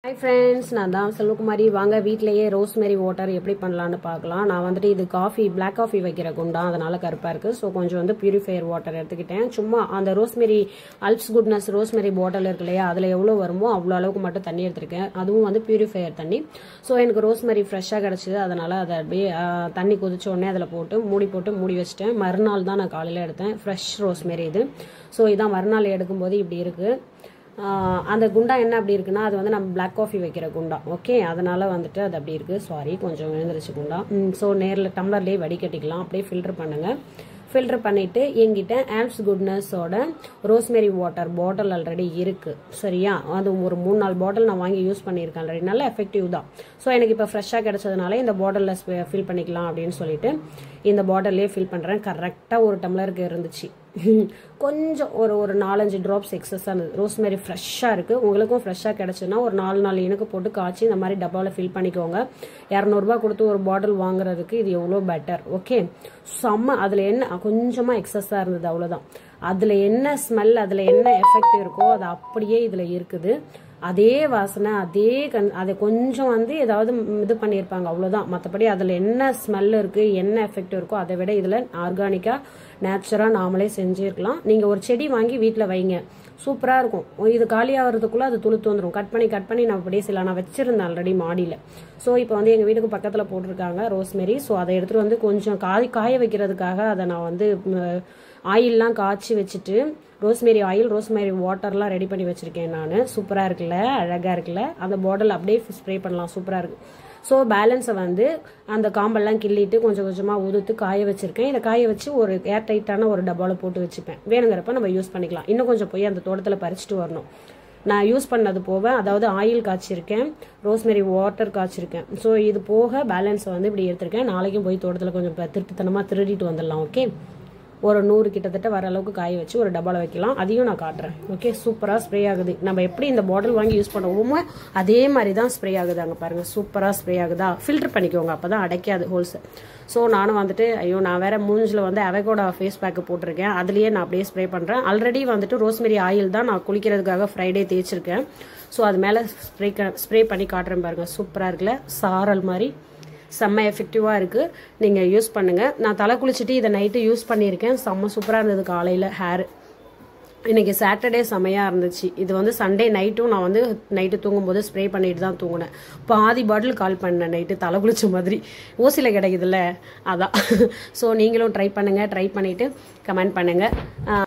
Hi friends, நான் தான் செல்வகுமாரி. வாங்க வீட்லயே ரோஸ்மெரி வாட்டர் எப்படி பண்ணலாம்னு பார்க்கலாம். நான் வந்துட்டு இது black coffee வைக்கிற குண்டா, அதனால கருப்பா இருக்கு. சோ கொஞ்சம் வந்து பியூரிஃபையர் வாட்டர் எடுத்துக்கிட்டேன். சும்மா அந்த ரோஸ்மெரி அல்ப்ஸ் குட்னஸ் ரோஸ்மெரி பாட்டில் இருக்கு இல்லையா, அதுல எவ்வளவு வருமோ அவ்வளவு அளவுக்கு மட்டும் தண்ணி எடுத்துருக்கேன். அதுவும் வந்து பியூரிஃபையர் தண்ணி. சோ எனக்கு ரோஸ்மெரி ஃப்ரெஷ்ஷா கிடைச்சது, அதனால அதை அப்படியே தண்ணி கொதிச்ச உடனே அதில் போட்டு மூடி வச்சிட்டேன். மறுநாள் தான் நான் காலையில எடுத்தேன். ஃப்ரெஷ் ரோஸ்மெரி இது. சோ இதான் மறுநாள் எடுக்கும்போது இப்படி இருக்கு. அந்த குண்டா என்ன அப்படி இருக்குன்னா, அது வந்து நம்ம பிளாக் காஃபி வைக்கிற குண்டா. ஓகே, அதனால வந்துட்டு அது அப்படி இருக்கு. சாரி, கொஞ்சம் விழுந்துருச்சு குண்டா. ஸோ நேரில் டம்ளர்லேயே வடிகட்டிக்கலாம். அப்படியே ஃபில்டர் பண்ணுங்க. ஃபில்டர் பண்ணிட்டு என்கிட்ட ஆல்ப்ஸ் குட்னஸோட ரோஸ்மெரி வாட்டர் பாட்டில் ஆல்ரெடி இருக்கு. சரியா, அது ஒரு 3-4 பாட்டில் நான் வாங்கி யூஸ் பண்ணியிருக்கேன் ஆல்ரெடி. நல்ல எஃபெக்டிவ் தான். ஸோ எனக்கு இப்போ ஃப்ரெஷ்ஷாக கிடைச்சதுனால இந்த பாட்டிலில் ஃபில் பண்ணிக்கலாம் அப்படின்னு சொல்லிட்டு இந்த பாட்டிலே ஃபில் பண்ணுறேன். கரெக்டாக ஒரு டம்ளருக்கு இருந்துச்சு. கொஞ்சம் ஒரு 4-5 ட்ராப்ஸ் எக்ஸஸாக இருந்தது. ரோஸ்மெரி ஃப்ரெஷ்ஷாக இருக்குது. உங்களுக்கும் ஃப்ரெஷ்ஷாக கிடச்சுன்னா ஒரு 4 இனுக்கு போட்டு காய்ச்சி இந்த மாதிரி டப்பாவில் ஃபில் பண்ணிக்கோங்க. 200 ரூபாய் கொடுத்து ஒரு பாட்டில் வாங்குறதுக்கு இது எவ்வளோ பெட்டர். ஓகே, செம்ம. அதில் என்ன கொஞ்சமாக எக்ஸஸாக இருந்தது, அவ்வளோதான். அதில் என்ன ஸ்மெல், அதில் என்ன எஃபெக்ட் இருக்கோ அது அப்படியே இதில் இருக்குது. அதே வாசனை, அதை கொஞ்சம் வந்து ஏதாவது இது பண்ணியிருப்பாங்க, அவ்வளோதான். மற்றபடி அதில் என்ன ஸ்மெல் இருக்குது, என்ன எஃபெக்ட் இருக்கோ அதை விட இதில் ஆர்கானிக்காக நேச்சுரலாக நாமளே செஞ்சுருக்கலாம். நீங்கள் ஒரு செடி வாங்கி வீட்டில் வைங்க, சூப்பராக இருக்கும். இது காலியாகிறதுக்குள்ளே அது துளுத்து வந்துடும். கட் பண்ணி நான் அப்படியே நான் வச்சிருந்தேன் ஆல்ரெடி மாடியில். ஸோ இப்போ வந்து எங்கள் வீட்டுக்கு பக்கத்தில் போட்டிருக்காங்க ரோஸ்மெரி. ஸோ அதை எடுத்துகிட்டு வந்து கொஞ்சம் காய வைக்கிறதுக்காக அதை நான் வந்து ஆயிலெலாம் காய்ச்சி வச்சுட்டு ரோஸ்மெரி ஆயில், ரோஸ்மெரி வாட்டர்லாம் ரெடி பண்ணி வச்சிருக்கேன் நான். சூப்பராக இருக்குல்ல, அழகாக இருக்குல்ல. அந்த பாட்டில் அப்படியே ஸ்ப்ரே பண்ணலாம், சூப்பராக இருக்கு. ஸோ பேலன்ஸை வந்து அந்த காம்பெல்லாம் கிள்ளிட்டு கொஞ்சம் கொஞ்சமாக உதுத்து காய வச்சிருக்கேன். இதை காய வச்சு ஒரு ஏர் டைட்டான ஒரு டப்பாவில் போட்டு வச்சுப்பேன். வேணுங்கிறப்ப நம்ம யூஸ் பண்ணிக்கலாம். இன்னும் கொஞ்சம் போய் அந்த தோட்டத்தில் பறிச்சுட்டு வரணும். நான் யூஸ் பண்ணது போக, அதாவது ஆயில் காய்ச்சிருக்கேன், ரோஸ்மெரி வாட்டர் காய்ச்சிருக்கேன். ஸோ இது போக பேலன்ஸை வந்து இப்படி எடுத்திருக்கேன். நாளைக்கும் போய் தோட்டத்தில் கொஞ்சம் திருட்டுத்தனமாக திருடிட்டு வந்துடலாம். ஓகே, ஒரு 100 கிட்டத்தட்ட வர அளவுக்கு காய வச்சு ஒரு டப்பாவில் வைக்கலாம். அதையும் நான் காட்டுறேன். ஓகே, சூப்பராக ஸ்ப்ரே ஆகுது. நம்ம எப்படி இந்த பாட்டில் வாங்கி யூஸ் பண்ணுவோமோ அதே மாதிரி தான் ஸ்ப்ரே ஆகுது. அங்கே பாருங்க, சூப்பராக ஸ்ப்ரே ஆகுதா. ஃபில்டர் பண்ணிக்கோங்க, அப்போ தான் அடைக்காது ஹோல்ஸ். ஸோ நானும் வந்துட்டு நான் வேற மூஞ்சில் வந்து அவகோடா ஃபேஸ் பேக்கு போட்டிருக்கேன். அதுலேயே நான் அப்படியே ஸ்ப்ரே பண்ணுறேன். ஆல்ரெடி வந்துட்டு ரோஸ்மெரி ஆயில் தான் நான் குளிக்கிறதுக்காக ஃப்ரைடே தேய்ச்சிருக்கேன். ஸோ அது மேலே ஸ்ப்ரே பண்ணி காட்டுறேன் பாருங்க. சூப்பராக இருக்குல்ல, சாரல் மாதிரி செம்ம எஃபெக்டிவாக இருக்குது. நீங்கள் யூஸ் பண்ணுங்கள். நான் தலை குளிச்சுட்டு இதை நைட்டு யூஸ் பண்ணியிருக்கேன். செம்ம சூப்பராக இருந்தது. காலையில் ஹேர் இன்னைக்கு சாட்டர்டே செம்மையாக இருந்துச்சு. இது வந்து சண்டே நைட்டும் நான் வந்து நைட்டு தூங்கும்போது ஸ்ப்ரே பண்ணிட்டு தான் தூங்கினேன். பாதி பாட்டில் கால் பண்ணேன் நைட்டு தலை குளிச்ச மாதிரி. ஓசியில் கிடைக்குதுல்ல, அதான். ஸோ நீங்களும் ட்ரை பண்ணுங்கள். ட்ரை பண்ணிவிட்டு கமெண்ட் பண்ணுங்கள்.